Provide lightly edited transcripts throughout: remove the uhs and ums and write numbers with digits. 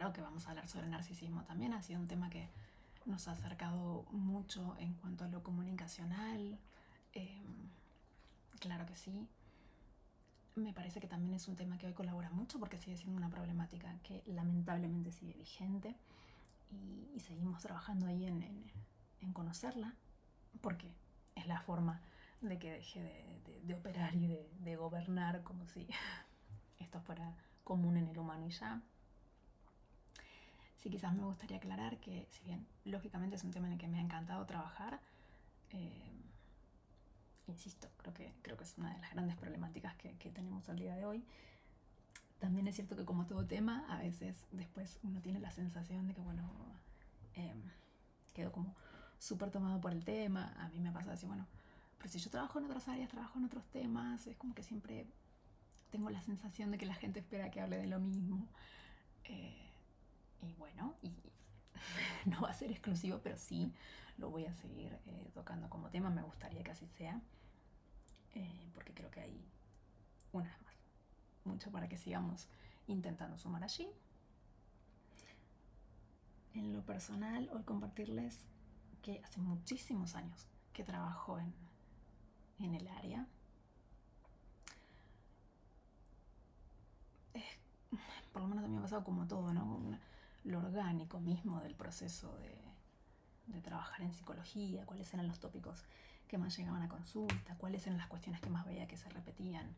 claro que vamos a hablar sobre el narcisismo también. Ha sido un tema que nos ha acercado mucho en cuanto a lo comunicacional. Eh, claro que sí. Me parece que también es un tema que hoy colabora mucho porque sigue siendo una problemática que lamentablemente sigue vigente y seguimos trabajando ahí en conocerla porque es la forma de que deje de operar y de gobernar como si esto fuera común en el humano y ya. Sí, quizás me gustaría aclarar que, si bien lógicamente es un tema en el que me ha encantado trabajar, eh, insisto, creo que es una de las grandes problemáticas que tenemos al día de hoy. También es cierto que como todo tema, a veces después uno tiene la sensación de que, bueno, eh, quedó como súper tomado por el tema. A mí me pasa así, bueno, pero si yo trabajo en otras áreas, trabajo en otros temas, es como que siempre tengo la sensación de que la gente espera que hable de lo mismo. Eh, y bueno, y no va a ser exclusivo, pero sí lo voy a seguir tocando como tema. Me gustaría que así sea, porque creo que hay, una vez más, mucho para que sigamos intentando sumar allí. En lo personal, hoy compartirles que hace muchísimos años que trabajo en el área. Por lo menos a mí me ha pasado como todo, ¿no? Lo orgánico mismo del proceso de trabajar en psicología, cuáles eran los tópicos que más llegaban a consulta, cuáles eran las cuestiones que más veía que se repetían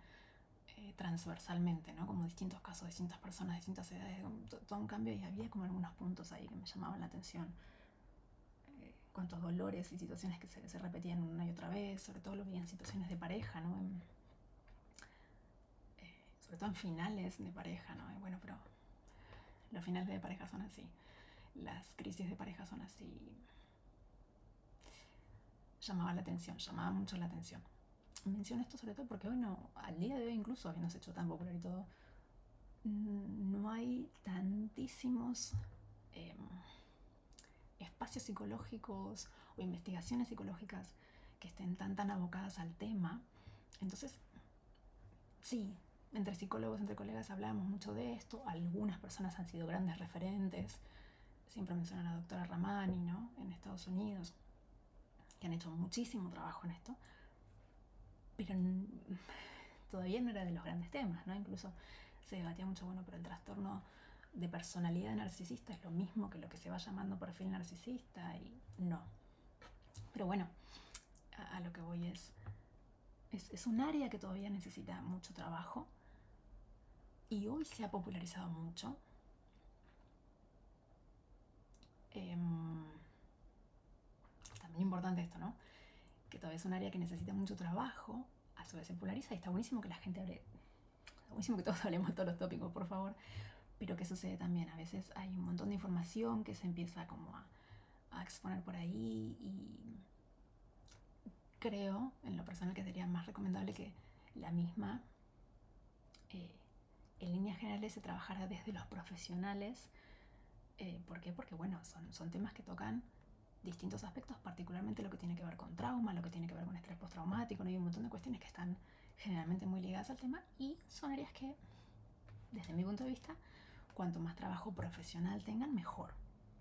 transversalmente, ¿no? Como distintos casos, distintas personas, distintas edades, todo un cambio y había como algunos puntos ahí que me llamaban la atención. Cuántos dolores y situaciones que se repetían una y otra vez, sobre todo lo veía en situaciones de pareja, ¿no? Sobre todo en finales de pareja, ¿no? Y bueno, pero los finales de pareja son así, las crisis de pareja son así. Llamaba mucho la atención. Menciono esto sobre todo porque hoy no, al día de hoy incluso, habiéndose hecho tan popular y todo, no hay tantísimos eh, espacios psicológicos o investigaciones psicológicas que estén tan abocadas al tema. Entonces, sí, entre psicólogos, entre colegas hablamos mucho de esto. Algunas personas han sido grandes referentes. Siempre mencionan a la doctora Ramani, ¿no? En Estados Unidos, que han hecho muchísimo trabajo en esto. Pero todavía no era de los grandes temas, ¿no? Incluso se debatía mucho, bueno, pero el trastorno de personalidad narcisista es lo mismo que lo que se va llamando perfil narcisista y no. Pero bueno, a lo que voy es un área que todavía necesita mucho trabajo y hoy se ha popularizado mucho. También importante esto, ¿no? Que todavía es un área que necesita mucho trabajo, a su vez se populariza y está buenísimo que la gente hable, está buenísimo que todos hablemos de todos los tópicos, por favor, pero ¿qué sucede también? A veces hay un montón de información que se empieza como a exponer por ahí y creo, en lo personal, que sería más recomendable que la misma, eh, en líneas generales, se trabajara desde los profesionales. ¿Por qué? Porque, bueno, son temas que tocan distintos aspectos, particularmente lo que tiene que ver con trauma, lo que tiene que ver con estrés postraumático, ¿no? Hay un montón de cuestiones que están generalmente muy ligadas al tema y son áreas que, desde mi punto de vista, cuanto más trabajo profesional tengan, mejor,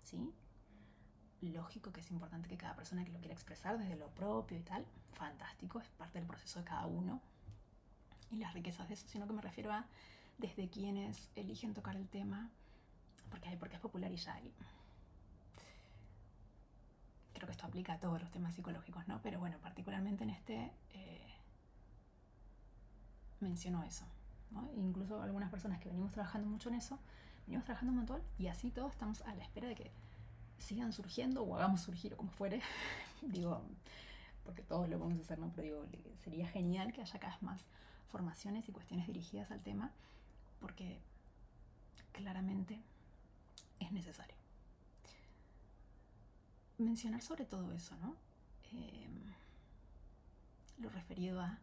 ¿sí? Lógico que es importante que cada persona que lo quiera expresar desde lo propio y tal, fantástico, es parte del proceso de cada uno y las riquezas de eso, sino que me refiero a desde quienes eligen tocar el tema, porque es popular y ya hay. Creo que esto aplica a todos los temas psicológicos, ¿no? Pero bueno, particularmente en este menciono eso, ¿no? Incluso algunas personas que venimos trabajando mucho en eso, venimos trabajando un montón y así todos estamos a la espera de que sigan surgiendo o hagamos surgir o como fuere. Digo, porque todos lo podemos hacer, ¿no? Pero digo, sería genial que haya cada vez más formaciones y cuestiones dirigidas al tema, porque claramente es necesario. Mencionar sobre todo eso, ¿no? Eh, lo referido a,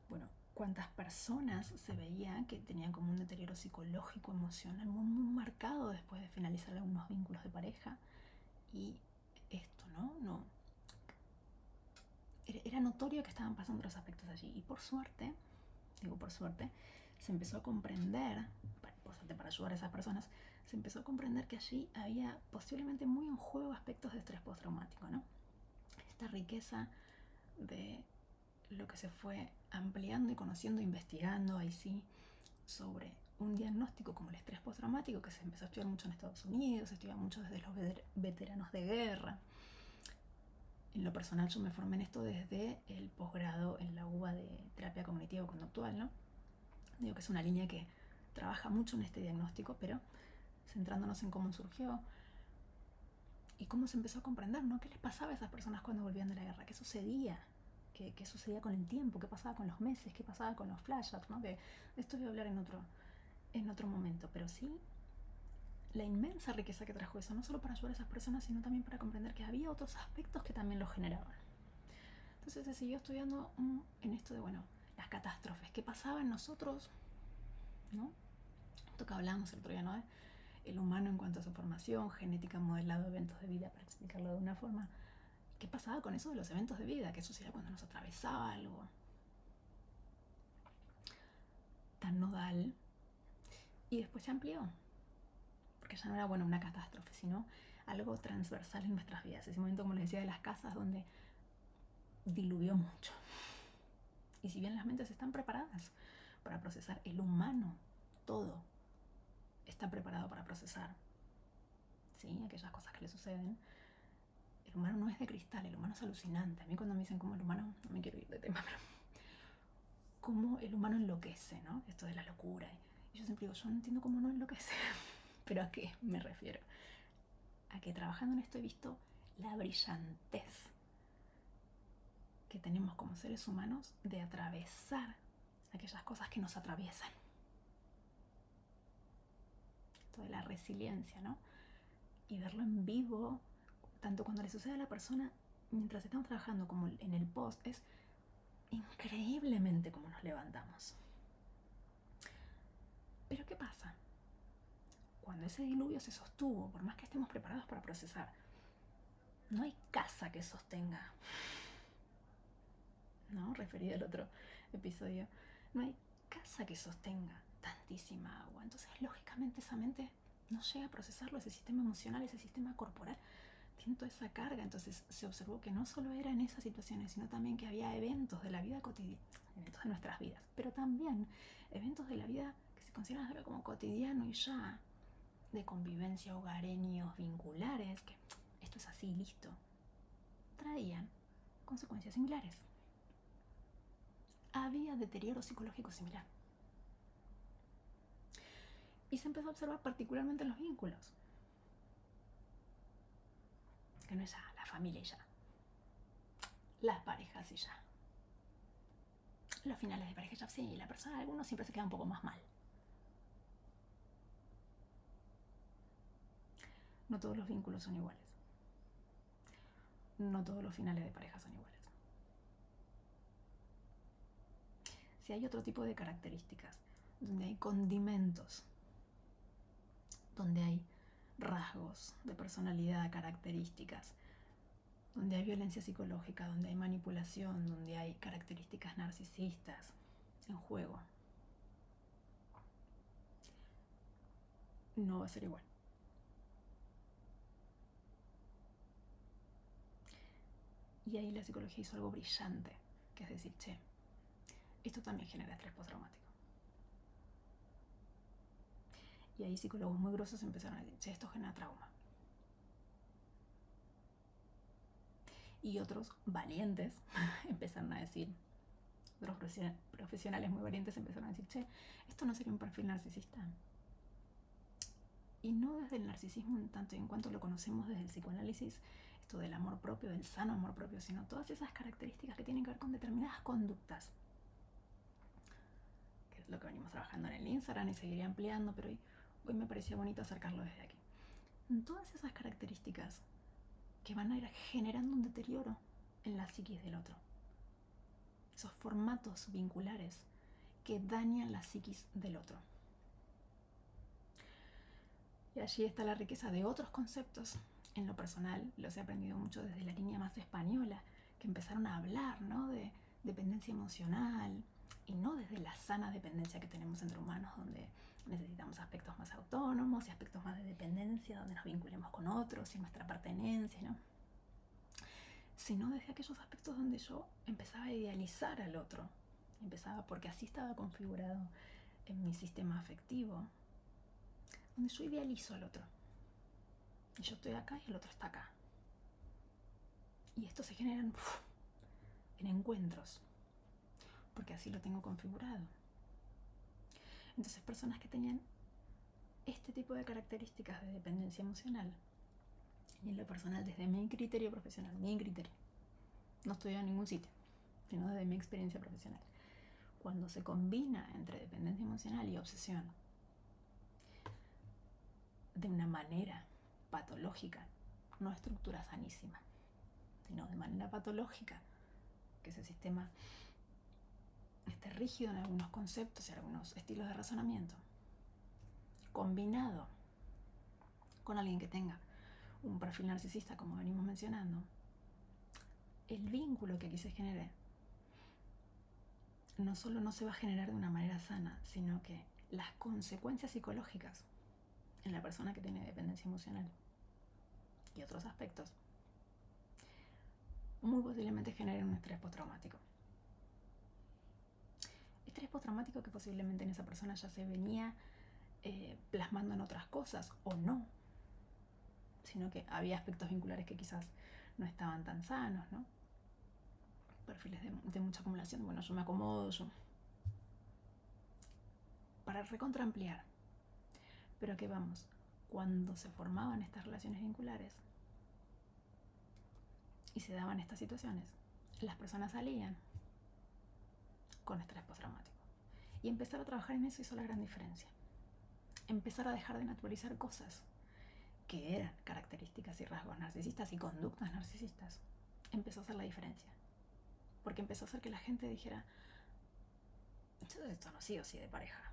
bueno, cuántas personas se veía que tenían como un deterioro psicológico, emocional muy marcado después de finalizar algunos vínculos de pareja. Y esto, ¿no? Era notorio que estaban pasando otros aspectos allí. Y por suerte, digo por suerte, se empezó a comprender, por suerte para ayudar a esas personas, se empezó a comprender que allí había posiblemente muy en juego aspectos de estrés postraumático, ¿no? Esta riqueza de lo que se fue ampliando y conociendo, investigando, ahí sí, sobre un diagnóstico como el estrés postraumático, que se empezó a estudiar mucho en Estados Unidos, se estudia mucho desde los veteranos de guerra. En lo personal yo me formé en esto desde el posgrado en la UBA de terapia cognitivo-conductual, ¿no? Digo que es una línea que trabaja mucho en este diagnóstico, pero centrándonos en cómo surgió y cómo se empezó a comprender, ¿no? ¿Qué les pasaba a esas personas cuando volvían de la guerra? ¿Qué sucedía? ¿Qué sucedía con el tiempo? ¿Qué pasaba con los meses? ¿Qué pasaba con los flashbacks? ¿No? De esto voy a hablar en otro momento, pero sí la inmensa riqueza que trajo eso, no solo para ayudar a esas personas, sino también para comprender que había otros aspectos que también lo generaban. Entonces se siguió estudiando en esto de, bueno, las catástrofes, qué pasaba en nosotros, ¿no? Esto que hablábamos el otro día, ¿no? El humano en cuanto a su formación, genética, modelado, eventos de vida, para explicarlo de una forma. ¿Qué pasaba con eso de los eventos de vida? ¿Qué sucedía cuando nos atravesaba algo tan nodal? Y después se amplió, porque ya no era, bueno, una catástrofe, sino algo transversal en nuestras vidas. Ese momento, como les decía, de las casas donde diluvió mucho. Y si bien las mentes están preparadas para procesar, el humano, todo, está preparado para procesar, ¿sí? Aquellas cosas que le suceden. El humano no es de cristal, el humano es alucinante. A mí cuando me dicen cómo el humano, no me quiero ir de tema, pero cómo el humano enloquece, ¿no? Esto de la locura. Y yo siempre digo, yo no entiendo cómo no enloquece. ¿Pero a qué me refiero? A que trabajando en esto he visto la brillantez que tenemos como seres humanos de atravesar aquellas cosas que nos atraviesan. Esto de la resiliencia, ¿no? Y verlo en vivo, tanto cuando le sucede a la persona mientras estamos trabajando como en el post, es increíblemente como nos levantamos. Pero ¿qué pasa? Cuando ese diluvio se sostuvo, por más que estemos preparados para procesar, no hay casa que sostenga, ¿no? Referido al otro episodio, no hay casa que sostenga tantísima agua. Entonces, lógicamente, esa mente no llega a procesarlo, ese sistema emocional, ese sistema corporal, tiene toda esa carga. Entonces se observó que no solo era en esas situaciones, sino también que había eventos de la vida cotidiana, eventos de nuestras vidas, pero también eventos de la vida que se consideran ahora como cotidiano y ya, de convivencia, hogareños, vinculares, que esto es así, listo, traían consecuencias similares. Había deterioro psicológico similar. Y se empezó a observar particularmente en los vínculos. Que no es ya la familia y ya. Las parejas y ya. Los finales de pareja ya sí, la persona, algunos siempre se queda un poco más mal. No todos los vínculos son iguales. No todos los finales de pareja son iguales. Si hay otro tipo de características, donde hay condimentos, donde hay rasgos de personalidad, características, donde hay violencia psicológica, donde hay manipulación, donde hay características narcisistas en juego, no va a ser igual. Y ahí la psicología hizo algo brillante, que es decir, che, esto también genera estrés postraumático. Y ahí psicólogos muy grosos empezaron a decir, che, esto genera trauma. Y otros valientes empezaron a decir, otros profesionales muy valientes empezaron a decir, che, esto no sería un perfil narcisista. Y no desde el narcisismo en tanto y en cuanto lo conocemos desde el psicoanálisis, esto del amor propio, del sano amor propio, sino todas esas características que tienen que ver con determinadas conductas, que es lo que venimos trabajando en el Instagram y seguiré ampliando, pero hoy me parecía bonito acercarlo desde aquí. Todas esas características que van a ir generando un deterioro en la psiquis del otro. Esos formatos vinculares que dañan la psiquis del otro. Y allí está la riqueza de otros conceptos. En lo personal, los he aprendido mucho desde la línea más española, que empezaron a hablar, ¿no?, de dependencia emocional, y no desde la sana dependencia que tenemos entre humanos, donde necesitamos aspectos más autónomos y aspectos más de dependencia, donde nos vinculemos con otros y nuestra pertenencia, ¿no? Sino desde aquellos aspectos donde yo empezaba a idealizar al otro. Empezaba porque así estaba configurado en mi sistema afectivo, donde yo idealizo al otro. Y yo estoy acá y el otro está acá. Y esto se genera en encuentros, porque así lo tengo configurado. Entonces, personas que tenían este tipo de características de dependencia emocional, y en lo personal, desde mi criterio profesional, mi criterio, no estoy en ningún sitio, sino desde mi experiencia profesional, cuando se combina entre dependencia emocional y obsesión de una manera patológica, no estructura sanísima, sino de manera patológica, que ese sistema esté rígido en algunos conceptos y algunos estilos de razonamiento, combinado con alguien que tenga un perfil narcisista, como venimos mencionando, el vínculo que aquí se genere no solo no se va a generar de una manera sana, sino que las consecuencias psicológicas en la persona que tiene dependencia emocional y otros aspectos muy posiblemente generen un estrés postraumático. Estrés postraumático que posiblemente en esa persona ya se venía plasmando en otras cosas o no, sino que había aspectos vinculares que quizás no estaban tan sanos, ¿no? Perfiles de mucha acumulación. Bueno, yo me acomodo, para recontraampliar. Pero que vamos, cuando se formaban estas relaciones vinculares y se daban estas situaciones, las personas salían con estrés postraumático. Y empezar a trabajar en eso hizo la gran diferencia. Empezar a dejar de naturalizar cosas que eran características y rasgos narcisistas y conductas narcisistas, empezó a hacer la diferencia. Porque empezó a hacer que la gente dijera, entonces esto no sí o sí de pareja.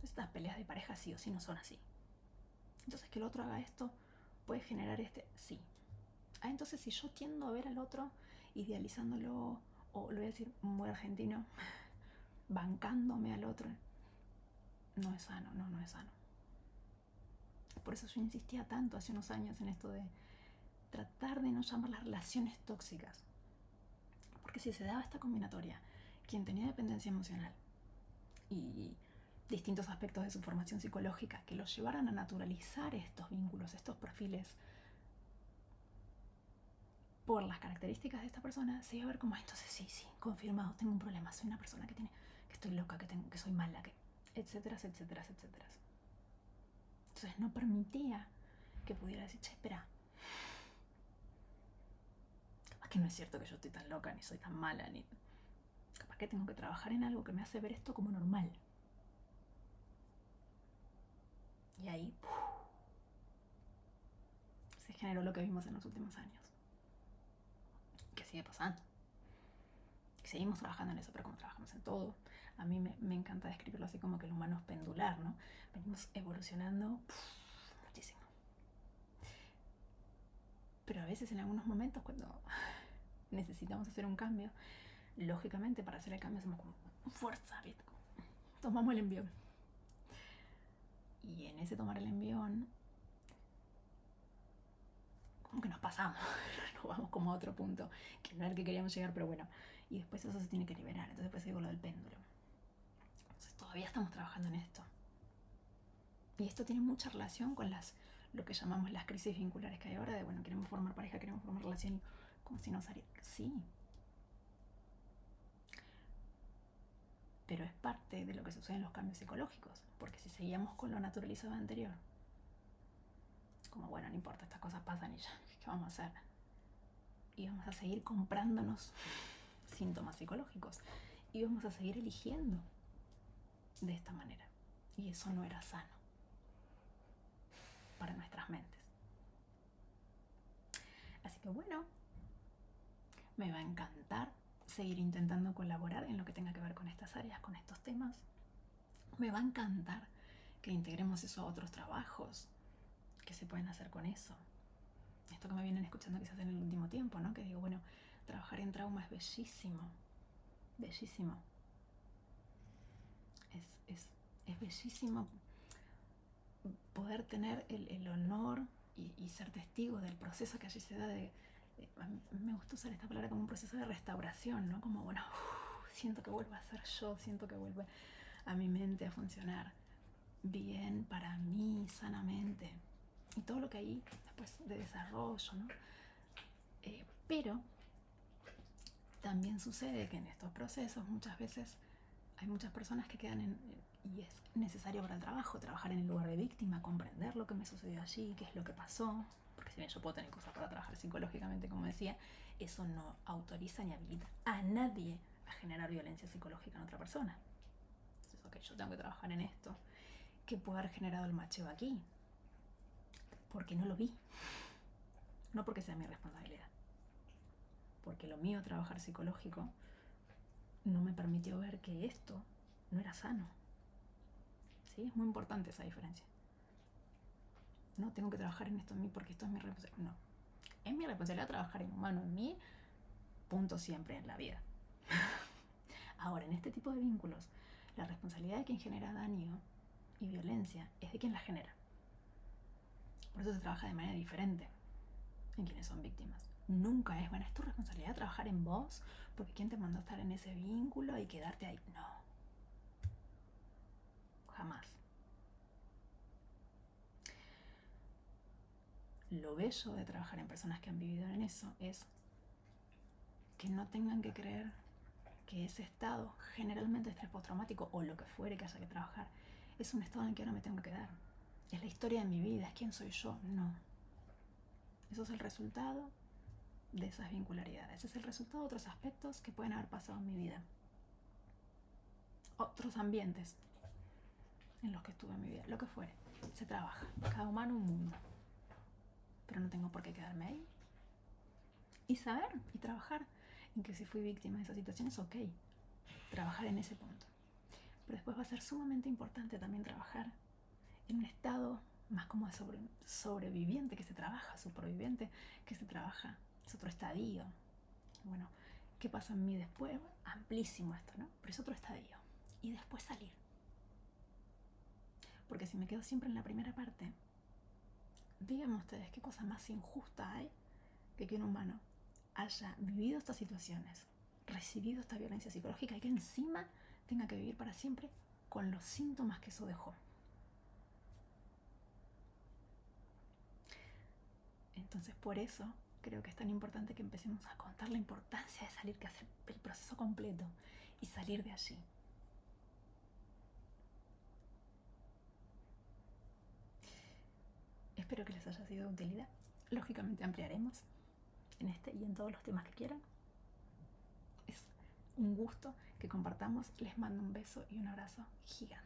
Estas peleas de pareja sí o sí no son así. Entonces que el otro haga esto puede generar sí. Entonces si yo tiendo a ver al otro idealizándolo, o lo voy a decir muy argentino, bancándome al otro, no es sano, no es sano. Por eso yo insistía tanto hace unos años en esto de tratar de no llamar las relaciones tóxicas. Porque si se daba esta combinatoria, quien tenía dependencia emocional y distintos aspectos de su formación psicológica que los llevaran a naturalizar estos vínculos, estos perfiles, por las características de esta persona, se iba a ver como, entonces sí, confirmado, tengo un problema, soy una persona que estoy loca, que soy mala, etcétera, etcétera, etcétera. Entonces no permitía que pudiera decir, che, espera, capaz que no es cierto que yo estoy tan loca, ni soy tan mala, ni capaz que tengo que trabajar en algo que me hace ver esto como normal. Y ahí se generó lo que vimos en los últimos años, que sigue pasando. Y seguimos trabajando en eso, pero como trabajamos en todo, a mí me encanta describirlo así como que el humano es pendular, ¿no? Venimos evolucionando muchísimo. Pero a veces en algunos momentos cuando necesitamos hacer un cambio, lógicamente para hacer el cambio hacemos como fuerza, ¿viste? Tomamos el envión. Y en ese tomar el envión, como que nos pasamos, nos vamos como a otro punto, que no era el que queríamos llegar, pero bueno. Y después eso se tiene que liberar, entonces después digo lo del péndulo. Entonces todavía estamos trabajando en esto. Y esto tiene mucha relación con lo que llamamos las crisis vinculares que hay ahora, de bueno, queremos formar pareja, queremos formar relación, y como si no saliera. Sí. Pero es parte de lo que sucede en los cambios psicológicos, porque si seguíamos con lo naturalizado anterior, como bueno, no importa, estas cosas pasan y ya, ¿qué vamos a hacer? Y vamos a seguir comprándonos síntomas psicológicos y vamos a seguir eligiendo de esta manera, y eso no era sano para nuestras mentes. Así que bueno, me va a encantar seguir intentando colaborar en lo que tenga que ver con estas áreas, con estos temas. Me va a encantar que integremos eso a otros trabajos que se pueden hacer con eso. Esto que me vienen escuchando quizás en el último tiempo, ¿no? Que digo, bueno, trabajar en trauma es bellísimo. Bellísimo. Es bellísimo poder tener el honor y ser testigo del proceso que allí se da a mí me gusta usar esta palabra como un proceso de restauración, ¿no? Como, bueno, siento que vuelvo a ser yo, siento que vuelve a mi mente a funcionar bien para mí, sanamente. Y todo lo que hay después de desarrollo, ¿no? Pero también sucede que en estos procesos muchas veces hay muchas personas que quedan y es necesario para el trabajo, trabajar en el lugar de víctima, comprender lo que me sucedió allí, qué es lo que pasó, porque si bien yo puedo tener cosas para trabajar psicológicamente, como decía, eso no autoriza ni habilita a nadie a generar violencia psicológica en otra persona. Entonces, ok, yo tengo que trabajar en esto. ¿Qué puede haber generado el macheo aquí? Porque no lo vi. No porque sea mi responsabilidad. Porque lo mío, trabajar psicológico, no me permitió ver que esto no era sano. ¿Sí? Es muy importante esa diferencia. No tengo que trabajar en esto en mí porque esto es mi responsabilidad. No. Es mi responsabilidad trabajar en humano, en mí, punto siempre en la vida. Ahora, en este tipo de vínculos, la responsabilidad de quien genera daño y violencia es de quien la genera. Por eso se trabaja de manera diferente en quienes son víctimas. Nunca es, bueno, es tu responsabilidad trabajar en vos, porque quién te mandó a estar en ese vínculo y quedarte ahí. No. Jamás. Lo bello de trabajar en personas que han vivido en eso es que no tengan que creer que ese estado, generalmente estrés postraumático o lo que fuere que haya que trabajar, es un estado en el que ahora me tengo que quedar. Es la historia de mi vida, es quién soy yo. No. Eso es el resultado de esas vincularidades. Es el resultado de otros aspectos que pueden haber pasado en mi vida. Otros ambientes en los que estuve en mi vida. Lo que fuere. Se trabaja. Cada humano un mundo. Pero no tengo por qué quedarme ahí. Y saber y trabajar en que si fui víctima de esas situaciones, ok. Trabajar en ese punto. Pero después va a ser sumamente importante también trabajar en un estado más como de sobreviviente que se trabaja, superviviente que se trabaja. Es otro estadio. Bueno, ¿qué pasa en mí después? Bueno, amplísimo esto, ¿no? Pero es otro estadio. Y después salir. Porque si me quedo siempre en la primera parte, díganme ustedes qué cosa más injusta hay que un humano haya vivido estas situaciones, recibido esta violencia psicológica y que encima tenga que vivir para siempre con los síntomas que eso dejó. Entonces, por eso creo que es tan importante que empecemos a contar la importancia de salir, que hacer el proceso completo y salir de allí. Espero que les haya sido de utilidad. Lógicamente ampliaremos en este y en todos los temas que quieran. Es un gusto que compartamos. Les mando un beso y un abrazo gigante.